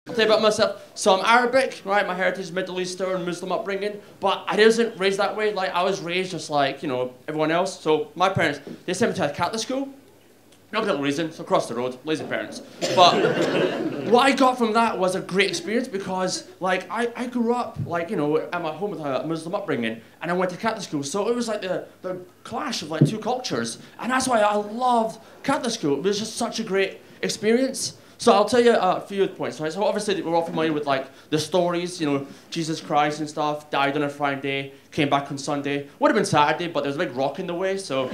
I'll tell you about myself. So I'm Arabic, right? My heritage is Middle Eastern, Muslim upbringing, but I wasn't raised that way. Like, I was raised just like, you know, everyone else. So my parents, they sent me to a Catholic school. No particular reason, so across the road, lazy parents. But what I got from that was a great experience because, like, I grew up, like, you know, at my home with a Muslim upbringing, and I went to Catholic school, so it was like the clash of, like, two cultures. And that's why I loved Catholic school. It was just such a great experience. So I'll tell you a few points, right? So obviously we're all familiar with, like, the stories, you know, Jesus Christ and stuff, died on a Friday, came back on Sunday. Would have been Saturday, but there's a big rock in the way, so...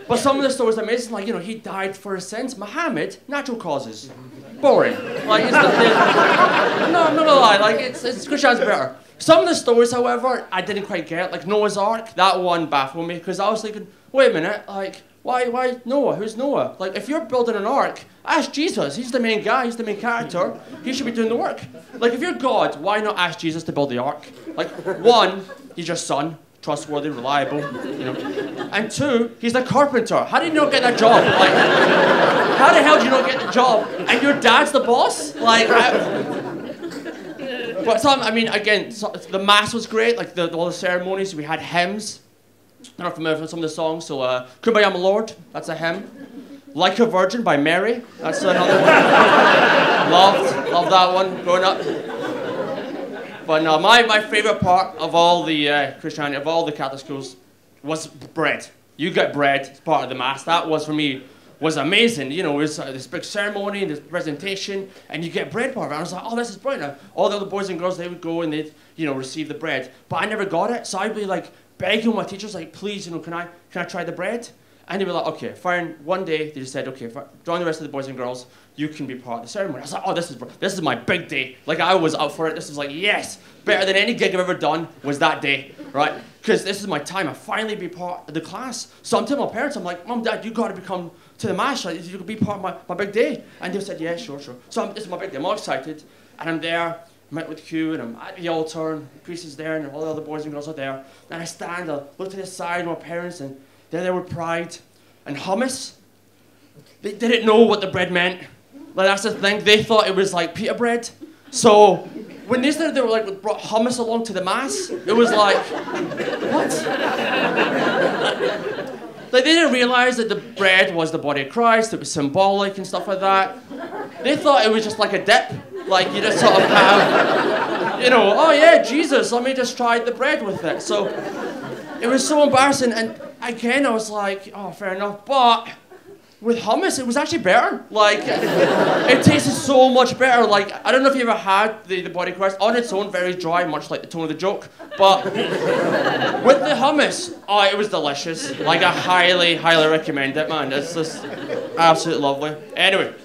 But some of the stories are amazing, like, you know, he died for his sins. Muhammad, natural causes. Boring. Like, it's not, no, I'm not gonna lie, like, it's Christianity's better. Some of the stories, however, I didn't quite get, like Noah's Ark, that one baffled me, because I was thinking, wait a minute, like, why Noah? Who's Noah? Like, if you're building an ark, ask Jesus. He's the main guy, he's the main character. He should be doing the work. Like, if you're God, why not ask Jesus to build the ark? Like, one, he's your son, trustworthy, reliable, you know. And two, he's a carpenter. How did you not get that job? Like, how the hell did you not get the job? And your dad's the boss? Like, but some, I mean, again, the mass was great, like all the ceremonies, we had hymns. I'm not familiar with some of the songs, so Kumbaya My Lord, that's a hymn. Like a Virgin by Mary, that's another one. Loved that one growing up. But no, my favourite part of all the Christianity, of all the Catholic schools, was bread. You get bread as part of the Mass. That was, for me, was amazing. You know, it was this big ceremony, this presentation, and you get bread part of it. And I was like, oh, this is brilliant. All the other boys and girls, they would go and they'd, you know, receive the bread. But I never got it, so I'd be like, begging my teachers, like, please, you know, can I try the bread? And they were like, okay, fine. One day, they just said, okay, join the rest of the boys and girls, you can be part of the ceremony. I was like, oh, this is my big day. Like, I was up for it. This was like, yes, better than any gig I've ever done was that day, right? Because this is my time. I finally be part of the class. So I'm telling my parents, I'm like, Mom, Dad, you got to come to the Mass. Like, you could be part of my big day. And they said, yeah, sure. So this is my big day. I'm all excited. And I'm there. I met with Q, and I'm at the altar, and the priest is there, and all the other boys and girls are there. And I stand, I look to the side, my parents, and they're there with pride. And hummus, they didn't know what the bread meant. Like, that's the thing, they thought it was like pita bread. So, when they said they were like, brought hummus along to the Mass, it was like, what? Like, they didn't realize that the bread was the body of Christ, it was symbolic and stuff like that. They thought it was just like a dip. Like, you just sort of have, you know, oh yeah, Jesus, let me just try the bread with it. So, it was so embarrassing, and again, I was like, oh, fair enough, but with hummus, it was actually better. Like, it tasted so much better. Like, I don't know if you ever had the body of Christ. On its own, very dry, much like the tone of the joke, but with the hummus, oh, it was delicious. Like, I highly, highly recommend it, man. It's just absolutely lovely. Anyway.